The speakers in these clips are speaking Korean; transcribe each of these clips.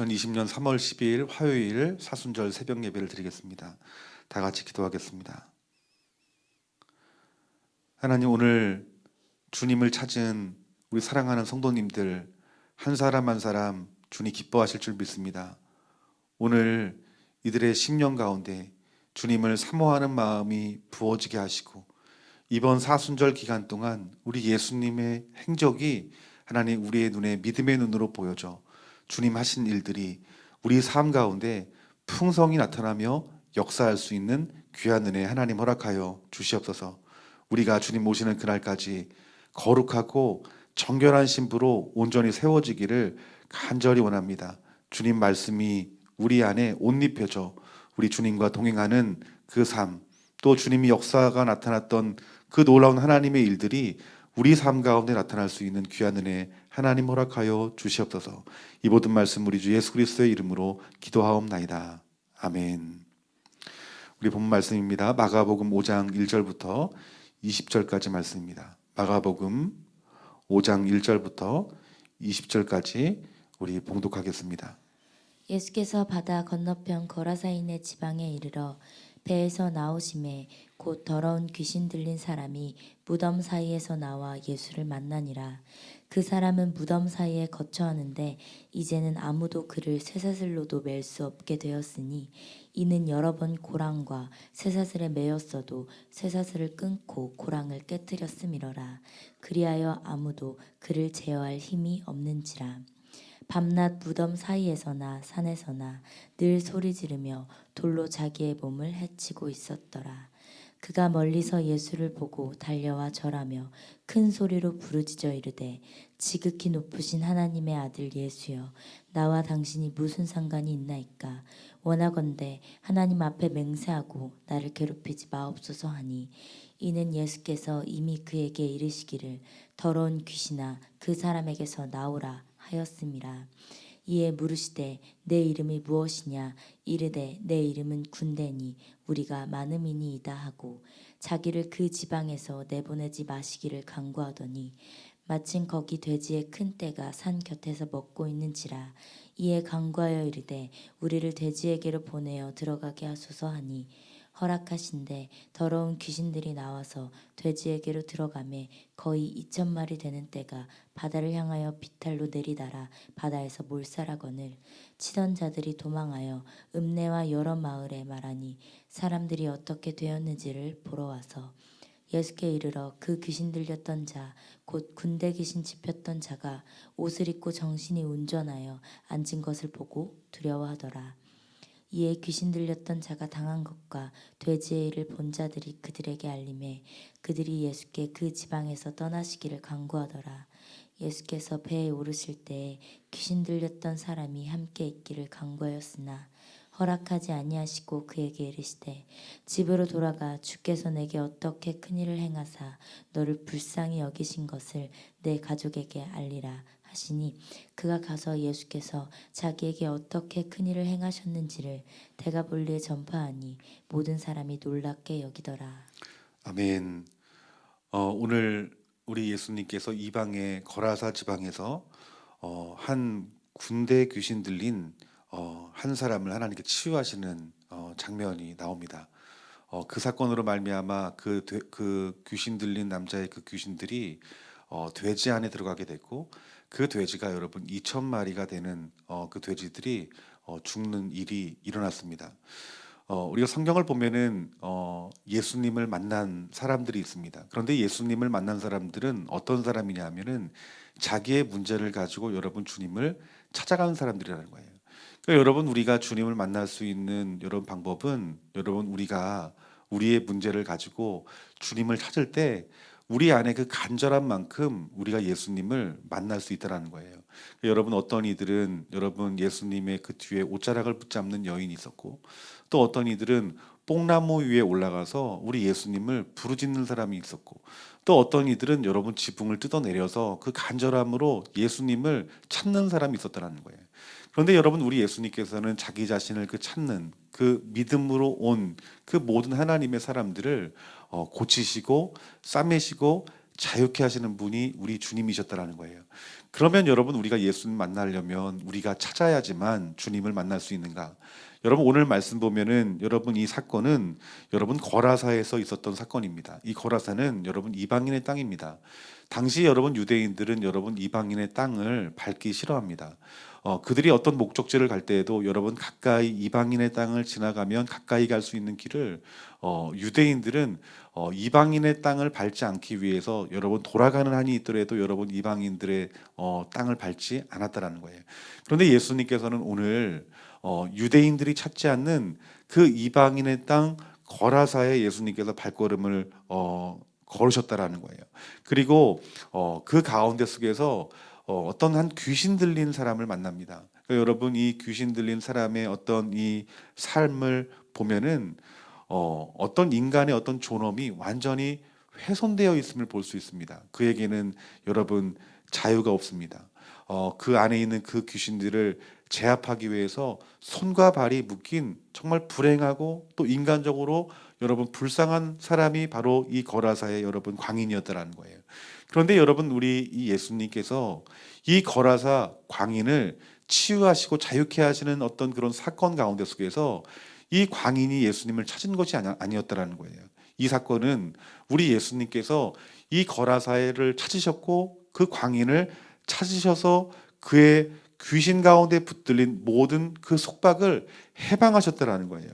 2020년 3월 12일 화요일 사순절 새벽 예배를 드리겠습니다. 다 같이 기도하겠습니다. 하나님, 오늘 주님을 찾은 우리 사랑하는 성도님들 한 사람 한 사람 주님 기뻐하실 줄 믿습니다. 오늘 이들의 심령 가운데 주님을 사모하는 마음이 부어지게 하시고 이번 사순절 기간 동안 우리 예수님의 행적이 하나님 우리의 눈에 믿음의 눈으로 보여져 주님 하신 일들이 우리 삶 가운데 풍성히 나타나며 역사할 수 있는 귀한 은혜 하나님 허락하여 주시옵소서. 우리가 주님 모시는 그날까지 거룩하고 정결한 신부로 온전히 세워지기를 간절히 원합니다. 주님 말씀이 우리 안에 옷 입혀져 우리 주님과 동행하는 그 삶, 또 주님이 역사가 나타났던 그 놀라운 하나님의 일들이 우리 삶 가운데 나타날 수 있는 귀한 은혜 하나님 허락하여 주시옵소서. 이 모든 말씀 우리 주 예수 그리스도의 이름으로 기도하옵나이다. 아멘. 우리 본 말씀입니다. 마가복음 5장 1절부터 20절까지 말씀입니다. 마가복음 5장 1절부터 20절까지 우리 봉독하겠습니다. 예수께서 바다 건너편 거라사인의 지방에 이르러 배에서 나오심에 곧 더러운 귀신 들린 사람이 무덤 사이에서 나와 예수를 만나니라. 그 사람은 무덤 사이에 거처하는데 이제는 아무도 그를 쇠사슬로도 맬 수 없게 되었으니 이는 여러 번 고랑과 쇠사슬에 매였어도 쇠사슬을 끊고 고랑을 깨뜨렸음이러라. 그리하여 아무도 그를 제어할 힘이 없는지라. 밤낮 무덤 사이에서나 산에서나 늘 소리 지르며 돌로 자기의 몸을 해치고 있었더라. 그가 멀리서 예수를 보고 달려와 절하며 큰 소리로 부르짖어 이르되 지극히 높으신 하나님의 아들 예수여, 나와 당신이 무슨 상관이 있나이까. 원하건대 하나님 앞에 맹세하고 나를 괴롭히지 마옵소서 하니, 이는 예수께서 이미 그에게 이르시기를 더러운 귀신아 그 사람에게서 나오라 하였음이라. 이에 물으시되 내 이름이 무엇이냐. 이르되 내 이름은 군대니 우리가 많음이니이다 하고 자기를 그 지방에서 내보내지 마시기를 간구하더니, 마침 거기 돼지의 큰 떼가 산 곁에서 먹고 있는지라. 이에 간구하여 이르되 우리를 돼지에게로 보내어 들어가게 하소서 하니, 허락하신대 더러운 귀신들이 나와서 돼지에게로 들어가매 거의 2,000마리 되는 떼가 바다를 향하여 비탈로 내리달아 바다에서 몰살하거늘 치던 자들이 도망하여 읍내와 여러 마을에 말하니, 사람들이 어떻게 되었는지를 보러 와서 예수께 이르러 그 귀신 들렸던 자 곧 군대 귀신 집혔던 자가 옷을 입고 정신이 운전하여 앉은 것을 보고 두려워하더라. 이에 귀신 들렸던 자가 당한 것과 돼지의 일을 본 자들이 그들에게 알림해 그들이 예수께 그 지방에서 떠나시기를 간구하더라. 예수께서 배에 오르실 때에 귀신 들렸던 사람이 함께 있기를 간구하였으나 허락하지 아니하시고 그에게 이르시되 집으로 돌아가 주께서 내게 어떻게 큰일을 행하사 너를 불쌍히 여기신 것을 내 가족에게 알리라 하시니, 그가 가서 예수께서 자기에게 어떻게 큰일을 행하셨는지를 데가볼리에 전파하니 모든 사람이 놀랍게 여기더라. 아멘. 오늘 우리 예수님께서 이방의 거라사 지방에서 한 군대 귀신 들린 한 사람을 하나님께 치유하시는 장면이 나옵니다. 그 사건으로 말미암아 그 귀신 들린 남자의 그 귀신들이 돼지 안에 들어가게 됐고, 그 돼지가 여러분 2,000마리가 되는 그 돼지들이 죽는 일이 일어났습니다. 우리가 성경을 보면은 예수님을 만난 사람들이 있습니다. 그런데 예수님을 만난 사람들은 어떤 사람이냐 하면은 자기의 문제를 가지고 여러분 주님을 찾아가는 사람들이라는 거예요. 그러니까 여러분, 우리가 주님을 만날 수 있는 여러분 방법은, 여러분 우리가 우리의 문제를 가지고 주님을 찾을 때 우리 안에 그 간절한 만큼 우리가 예수님을 만날 수 있다는 거예요. 그러니까 여러분, 어떤 이들은 여러분 예수님의 그 뒤에 옷자락을 붙잡는 여인이 있었고, 또 어떤 이들은 뽕나무 위에 올라가서 우리 예수님을 부르짖는 사람이 있었고, 또 어떤 이들은 여러분 지붕을 뜯어내려서 그 간절함으로 예수님을 찾는 사람이 있었다는 거예요. 그런데 여러분, 우리 예수님께서는 자기 자신을 그 찾는 그 믿음으로 온 그 모든 하나님의 사람들을 고치시고 싸매시고 자유케 하시는 분이 우리 주님이셨다라는 거예요. 그러면 여러분, 우리가 예수님 만나려면 우리가 찾아야지만 주님을 만날 수 있는가? 여러분, 오늘 말씀 보면은 여러분, 이 사건은 여러분 거라사에서 있었던 사건입니다. 이 거라사는 여러분 이방인의 땅입니다. 당시 여러분 유대인들은 여러분 이방인의 땅을 밟기 싫어합니다. 그들이 어떤 목적지를 갈 때에도 여러분 가까이 이방인의 땅을 지나가면 가까이 갈 수 있는 길을 유대인들은 이방인의 땅을 밟지 않기 위해서 여러분 돌아가는 한이 있더라도 여러분 이방인들의 땅을 밟지 않았다라는 거예요. 그런데 예수님께서는 오늘 유대인들이 찾지 않는 그 이방인의 땅 거라사에 예수님께서 발걸음을 걸으셨다라는 거예요. 그리고 그 가운데 속에서 어떤 한 귀신 들린 사람을 만납니다. 그러니까 여러분, 이 귀신 들린 사람의 어떤 이 삶을 보면은 어떤 인간의 어떤 존엄이 완전히 훼손되어 있음을 볼 수 있습니다. 그에게는 여러분 자유가 없습니다. 그 안에 있는 그 귀신들을 제압하기 위해서 손과 발이 묶인 정말 불행하고 또 인간적으로 여러분 불쌍한 사람이 바로 이 거라사의 여러분 광인이었다라는 거예요. 그런데 여러분, 우리 이 예수님께서 이 거라사 광인을 치유하시고 자유케 하시는 어떤 그런 사건 가운데 속에서 이 광인이 예수님을 찾은 것이 아니었다라는 거예요. 이 사건은 우리 예수님께서 이 거라사를 찾으셨고 그 광인을 찾으셔서 그의 귀신 가운데 붙들린 모든 그 속박을 해방하셨다라는 거예요.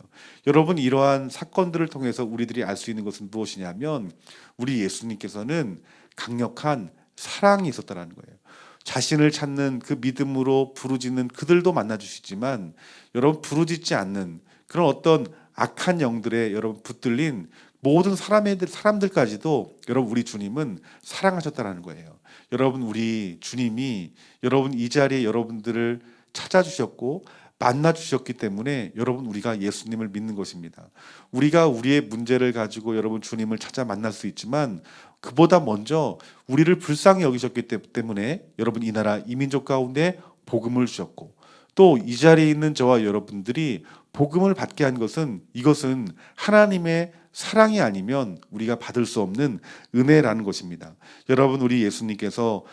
여러분, 이러한 사건들을 통해서 우리들이 알 수 있는 것은 무엇이냐면 우리 예수님께서는 강력한 사랑이 있었다라는 거예요. 자신을 찾는 그 믿음으로 부르짖는 그들도 만나주시지만 여러분, 부르짖지 않는 그런 어떤 악한 영들에 여러분 붙들린 모든 사람들까지도 여러분, 우리 주님은 사랑하셨다라는 거예요. 여러분, 우리 주님이 여러분 이 자리에 여러분들을 찾아주셨고 만나주셨기 때문에 여러분, 우리가 예수님을 믿는 것입니다. 우리가 우리의 문제를 가지고 여러분 주님을 찾아 만날 수 있지만 그보다 먼저 우리를 불쌍히 여기셨기 때문에 여러분 이 나라 이민족 가운데 복음을 주셨고 또 이 자리에 있는 저와 여러분들이 복음을 받게 한 것은 이것은 하나님의 사랑이 아니면 우리가 받을 수 없는 은혜라는 것입니다. 여러분, 우리 예수님께서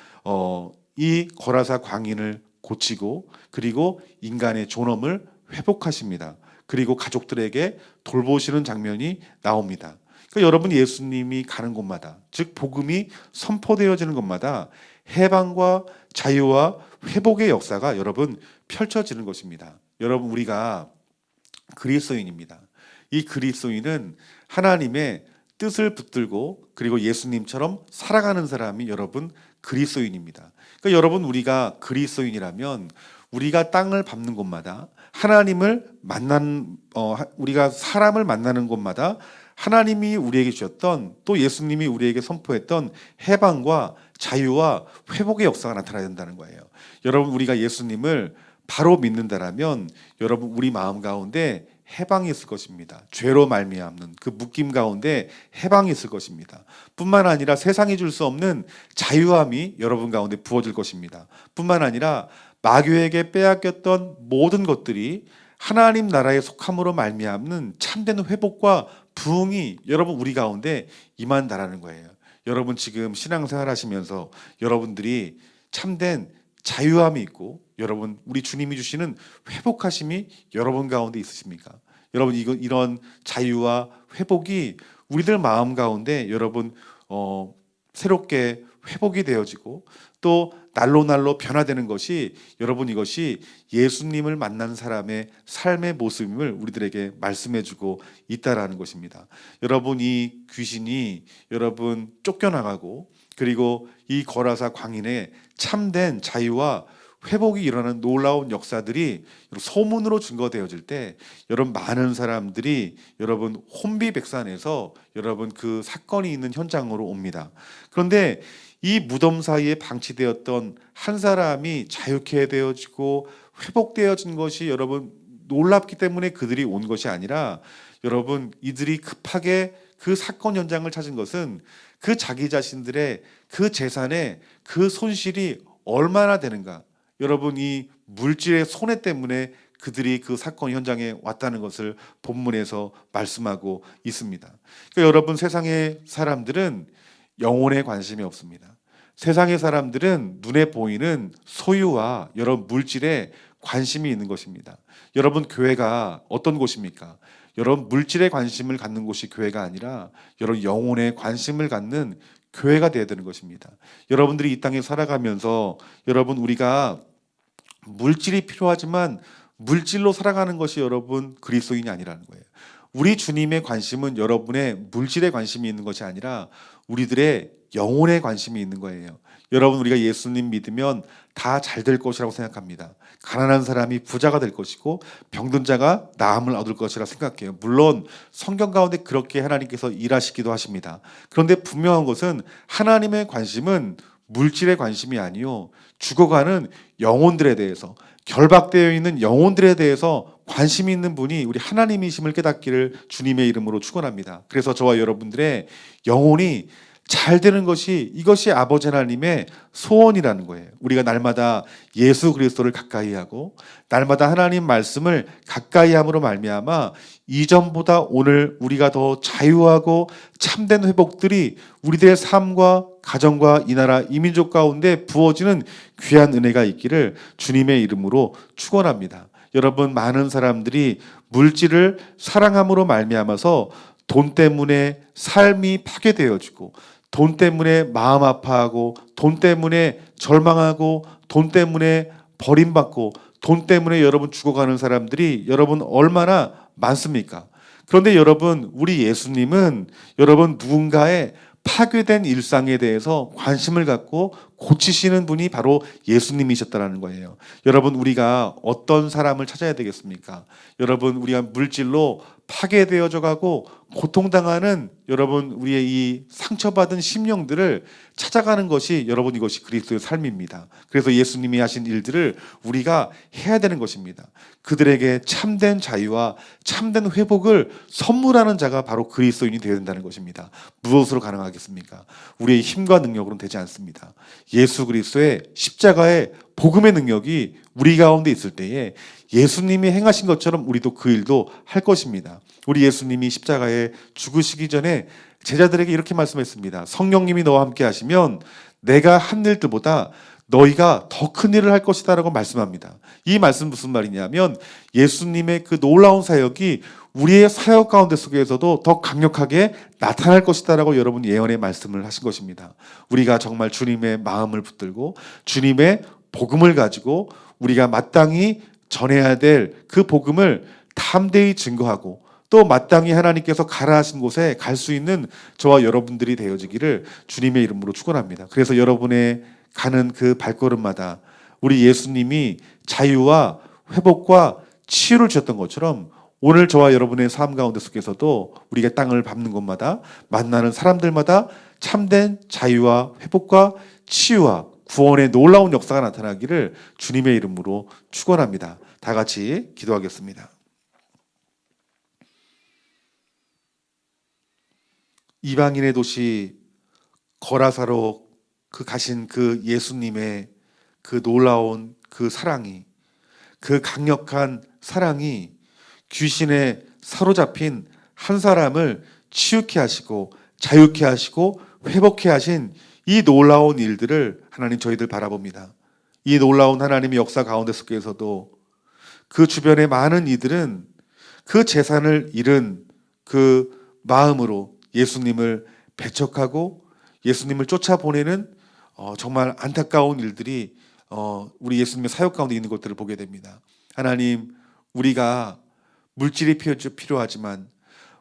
이 거라사 광인을 고치고 그리고 인간의 존엄을 회복하십니다. 그리고 가족들에게 돌보시는 장면이 나옵니다. 그러니까 여러분, 예수님이 가는 곳마다, 즉 복음이 선포되어지는 곳마다 해방과 자유와 회복의 역사가 여러분 펼쳐지는 것입니다. 여러분, 우리가 그리스도인입니다. 이 그리스도인은 하나님의 뜻을 붙들고 그리고 예수님처럼 살아가는 사람이 여러분 그리스도인입니다. 그러니까 여러분, 우리가 그리스도인이라면 우리가 땅을 밟는 곳마다 하나님을 우리가 사람을 만나는 곳마다 하나님이 우리에게 주셨던 또 예수님이 우리에게 선포했던 해방과 자유와 회복의 역사가 나타나야 된다는 거예요. 여러분, 우리가 예수님을 바로 믿는다라면 여러분, 우리 마음 가운데 해방이 있을 것입니다. 죄로 말미암는 그 묶임 가운데 해방이 있을 것입니다. 뿐만 아니라 세상이 줄 수 없는 자유함이 여러분 가운데 부어질 것입니다. 뿐만 아니라 마귀에게 빼앗겼던 모든 것들이 하나님 나라에 속함으로 말미암는 참된 회복과 부흥이 여러분 우리 가운데 임한다라는 거예요. 여러분, 지금 신앙생활 하시면서 여러분들이 참된 자유함이 있고 여러분, 우리 주님이 주시는 회복하심이 여러분 가운데 있으십니까? 여러분, 이런 자유와 회복이 우리들 마음 가운데 여러분 새롭게 회복이 되어지고 또 날로 변화되는 것이 여러분, 이것이 예수님을 만난 사람의 삶의 모습임을 우리들에게 말씀해주고 있다라는 것입니다. 여러분, 이 귀신이 여러분 쫓겨나가고 그리고 이 거라사 광인의 참된 자유와 회복이 일어나는 놀라운 역사들이 소문으로 증거되어질 때 여러분, 많은 사람들이 여러분 혼비백산해서 여러분 그 사건이 있는 현장으로 옵니다. 그런데 이 무덤 사이에 방치되었던 한 사람이 자유케 되어지고 회복되어진 것이 여러분 놀랍기 때문에 그들이 온 것이 아니라 여러분, 이들이 급하게 그 사건 현장을 찾은 것은 그 자기 자신들의 그 재산의 그 손실이 얼마나 되는가, 여러분 이 물질의 손해 때문에 그들이 그 사건 현장에 왔다는 것을 본문에서 말씀하고 있습니다. 그러니까 여러분, 세상의 사람들은 영혼에 관심이 없습니다. 세상의 사람들은 눈에 보이는 소유와 여러 물질에 관심이 있는 것입니다. 여러분, 교회가 어떤 곳입니까? 여러분, 물질에 관심을 갖는 곳이 교회가 아니라 여러분 영혼에 관심을 갖는 교회가 되어야 되는 것입니다. 여러분들이 이 땅에 살아가면서 여러분, 우리가 물질이 필요하지만 물질로 살아가는 것이 여러분 그리스도인이 아니라는 거예요. 우리 주님의 관심은 여러분의 물질에 관심이 있는 것이 아니라 우리들의 영혼에 관심이 있는 거예요. 여러분, 우리가 예수님 믿으면 다 잘 될 것이라고 생각합니다. 가난한 사람이 부자가 될 것이고 병든 자가 나음을 얻을 것이라 생각해요. 물론 성경 가운데 그렇게 하나님께서 일하시기도 하십니다. 그런데 분명한 것은 하나님의 관심은 물질의 관심이 아니요, 죽어가는 영혼들에 대해서, 결박되어 있는 영혼들에 대해서 관심이 있는 분이 우리 하나님이심을 깨닫기를 주님의 이름으로 축원합니다. 그래서 저와 여러분들의 영혼이 잘 되는 것이, 이것이 아버지 하나님의 소원이라는 거예요. 우리가 날마다 예수 그리스도를 가까이 하고 날마다 하나님 말씀을 가까이 함으로 말미암아 이전보다 오늘 우리가 더 자유하고 참된 회복들이 우리들의 삶과 가정과 이 나라 이 민족 가운데 부어지는 귀한 은혜가 있기를 주님의 이름으로 축원합니다. 여러분, 많은 사람들이 물질을 사랑함으로 말미암아서 돈 때문에 삶이 파괴되어지고, 돈 때문에 마음 아파하고, 돈 때문에 절망하고, 돈 때문에 버림받고, 돈 때문에 여러분 죽어가는 사람들이 여러분 얼마나 많습니까? 그런데 여러분, 우리 예수님은 여러분 누군가의 파괴된 일상에 대해서 관심을 갖고 고치시는 분이 바로 예수님이셨다는 거예요. 여러분, 우리가 어떤 사람을 찾아야 되겠습니까? 여러분, 우리가 물질로 파괴되어져 가고 고통당하는 여러분 우리의 이 상처받은 심령들을 찾아가는 것이 여러분 이것이 그리스도의 삶입니다. 그래서 예수님이 하신 일들을 우리가 해야 되는 것입니다. 그들에게 참된 자유와 참된 회복을 선물하는 자가 바로 그리스도인이 되어야 된다는 것입니다. 무엇으로 가능하겠습니까? 우리의 힘과 능력으로는 되지 않습니다. 예수 그리스도의 십자가의 복음의 능력이 우리 가운데 있을 때에 예수님이 행하신 것처럼 우리도 그 일도 할 것입니다. 우리 예수님이 십자가에 죽으시기 전에 제자들에게 이렇게 말씀했습니다. 성령님이 너와 함께 하시면 내가 한 일들보다 너희가 더 큰 일을 할 것이다 라고 말씀합니다. 이 말씀 무슨 말이냐면 예수님의 그 놀라운 사역이 우리의 사역 가운데 속에서도 더 강력하게 나타날 것이다 라고 여러분 예언의 말씀을 하신 것입니다. 우리가 정말 주님의 마음을 붙들고 주님의 복음을 가지고 우리가 마땅히 전해야 될 그 복음을 담대히 증거하고 또 마땅히 하나님께서 가라 하신 곳에 갈 수 있는 저와 여러분들이 되어지기를 주님의 이름으로 축원합니다. 그래서 여러분의 가는 그 발걸음마다 우리 예수님이 자유와 회복과 치유를 주셨던 것처럼 오늘 저와 여러분의 삶 가운데 속에서도 우리가 땅을 밟는 곳마다 만나는 사람들마다 참된 자유와 회복과 치유와 구원의 놀라운 역사가 나타나기를 주님의 이름으로 축원합니다. 다 같이 기도하겠습니다. 이방인의 도시 거라사로 그 가신 그 예수님의 그 놀라운 그 사랑이, 그 강력한 사랑이 귀신에 사로잡힌 한 사람을 치유케 하시고 자유케 하시고 회복케 하신 이 놀라운 일들을 하나님 저희들 바라봅니다. 이 놀라운 하나님의 역사 가운데 속에서도 그 주변의 많은 이들은 그 재산을 잃은 그 마음으로 예수님을 배척하고 예수님을 쫓아보내는 정말 안타까운 일들이 우리 예수님의 사역 가운데 있는 것들을 보게 됩니다. 하나님, 우리가 물질이 필요하지만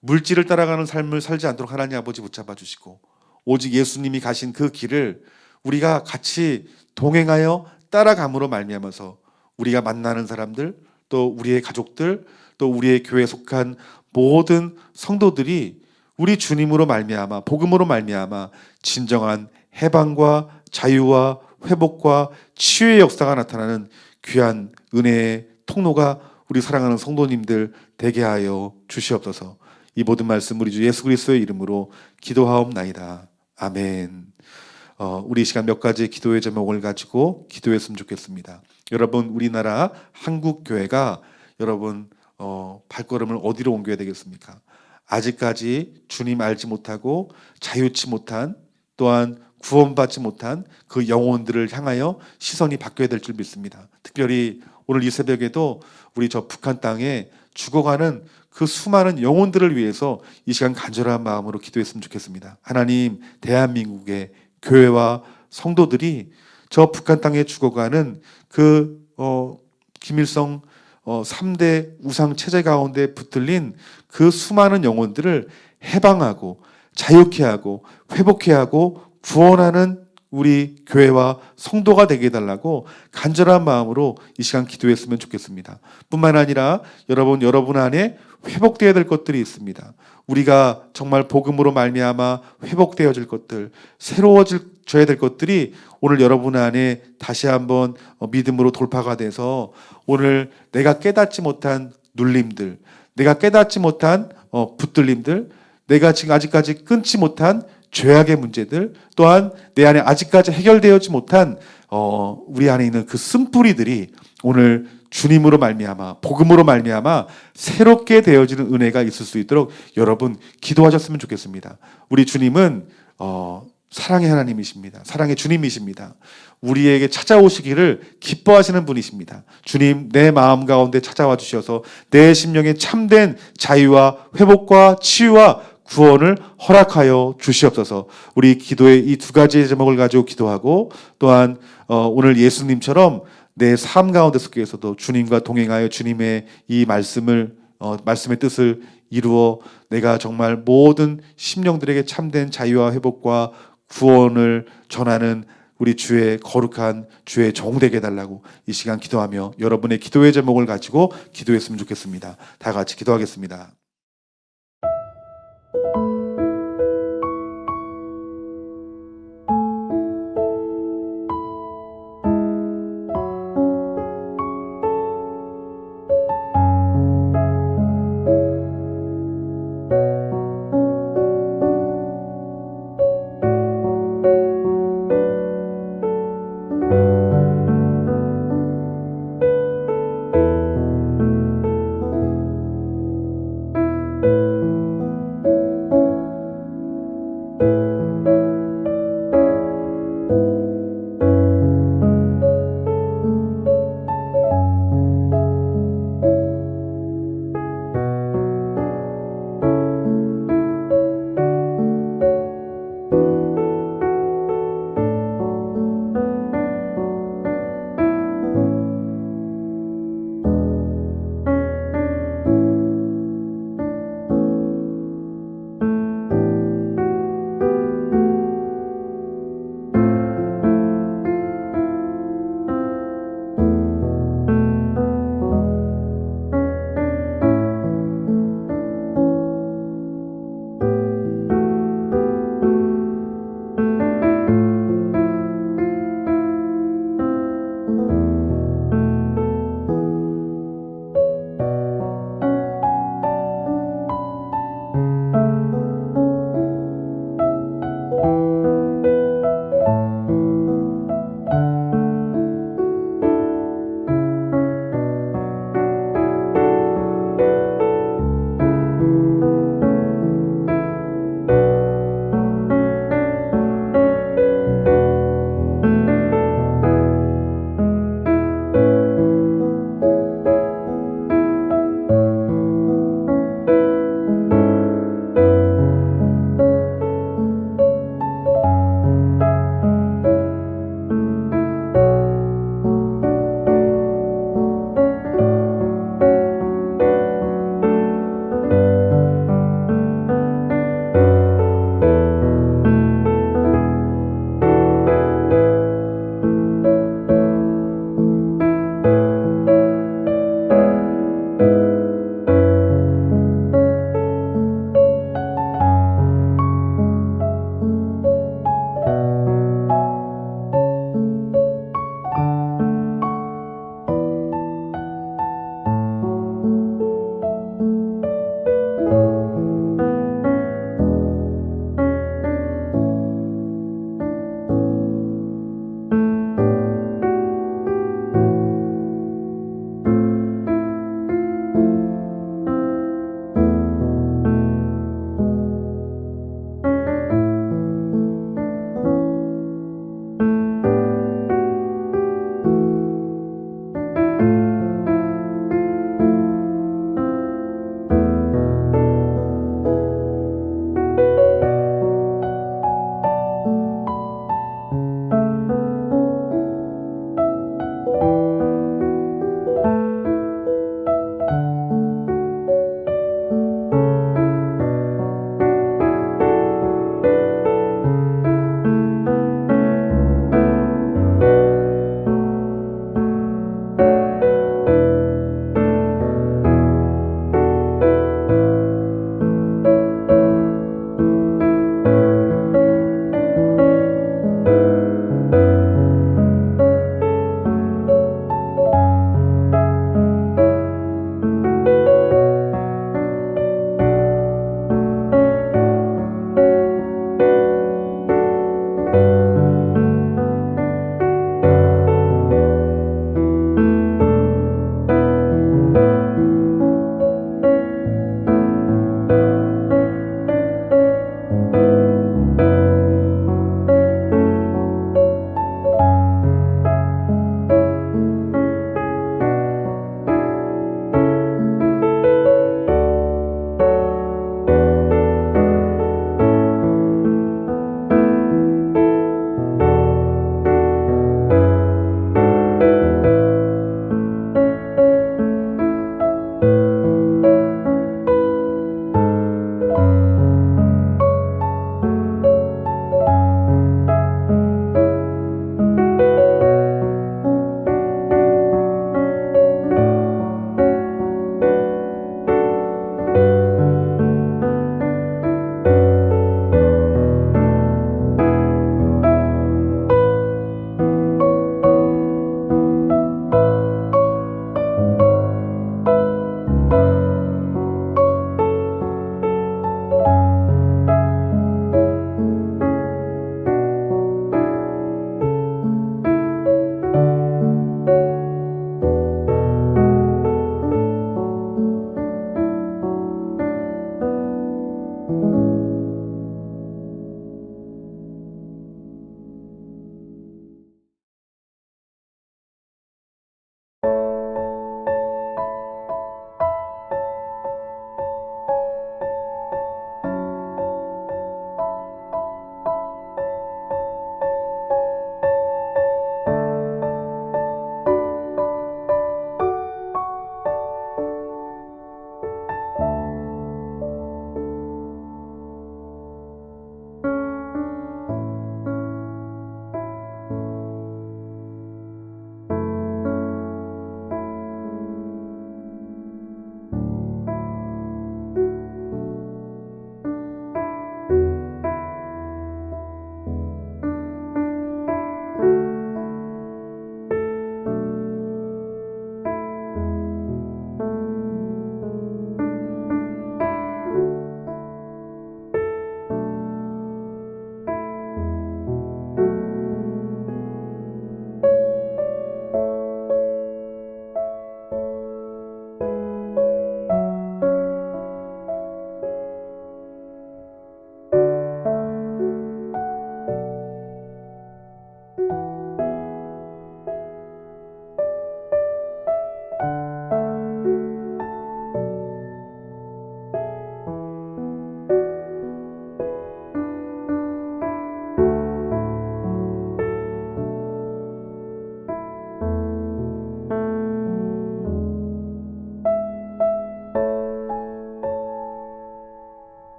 물질을 따라가는 삶을 살지 않도록 하나님 아버지 붙잡아 주시고 오직 예수님이 가신 그 길을 우리가 같이 동행하여 따라감으로 말미암아서 우리가 만나는 사람들, 또 우리의 가족들, 또 우리의 교회에 속한 모든 성도들이 우리 주님으로 말미암아 복음으로 말미암아 진정한 해방과 자유와 회복과 치유의 역사가 나타나는 귀한 은혜의 통로가 우리 사랑하는 성도님들 되게 하여 주시옵소서. 이 모든 말씀 우리 주 예수 그리스도의 이름으로 기도하옵나이다. 아멘. 우리 이 시간 몇 가지 기도의 제목을 가지고 기도했으면 좋겠습니다. 여러분, 우리나라 한국 교회가 여러분 발걸음을 어디로 옮겨야 되겠습니까? 아직까지 주님 알지 못하고 자유치 못한 또한 구원받지 못한 그 영혼들을 향하여 시선이 바뀌어야 될 줄 믿습니다. 특별히 오늘 이 새벽에도 우리 저 북한 땅에 죽어가는 그 수많은 영혼들을 위해서 이 시간 간절한 마음으로 기도했으면 좋겠습니다. 하나님, 대한민국의 교회와 성도들이 저 북한 땅에 죽어가는 그 김일성 3대 우상 체제 가운데 붙들린 그 수많은 영혼들을 해방하고 자유케 하고 회복케 하고 구원하는 우리 교회와 성도가 되게 해달라고 간절한 마음으로 이 시간 기도했으면 좋겠습니다. 뿐만 아니라 여러분 안에 회복되어야 될 것들이 있습니다. 우리가 정말 복음으로 말미암아 회복되어질 것들, 새로워져야 될 것들이 오늘 여러분 안에 다시 한번 믿음으로 돌파가 돼서 오늘 내가 깨닫지 못한 눌림들, 내가 깨닫지 못한 붙들림들, 내가 지금 아직까지 끊지 못한 죄악의 문제들, 또한 내 안에 아직까지 해결되어지 못한 우리 안에 있는 그 쓴뿌리들이 오늘 주님으로 말미암아 복음으로 말미암아 새롭게 되어지는 은혜가 있을 수 있도록 여러분 기도하셨으면 좋겠습니다. 우리 주님은 사랑의 하나님이십니다. 사랑의 주님이십니다. 우리에게 찾아오시기를 기뻐하시는 분이십니다. 주님, 내 마음 가운데 찾아와 주셔서 내 심령에 참된 자유와 회복과 치유와 구원을 허락하여 주시옵소서. 우리 기도의 이 두 가지의 제목을 가지고 기도하고, 또한 오늘 예수님처럼 내 삶 가운데 속에서도 주님과 동행하여 주님의 이 말씀의 뜻을 이루어 내가 정말 모든 심령들에게 참된 자유와 회복과 구원을 전하는 우리 주의 거룩한 주의 종 되게 해달라고 이 시간 기도하며 여러분의 기도의 제목을 가지고 기도했으면 좋겠습니다. 다 같이 기도하겠습니다.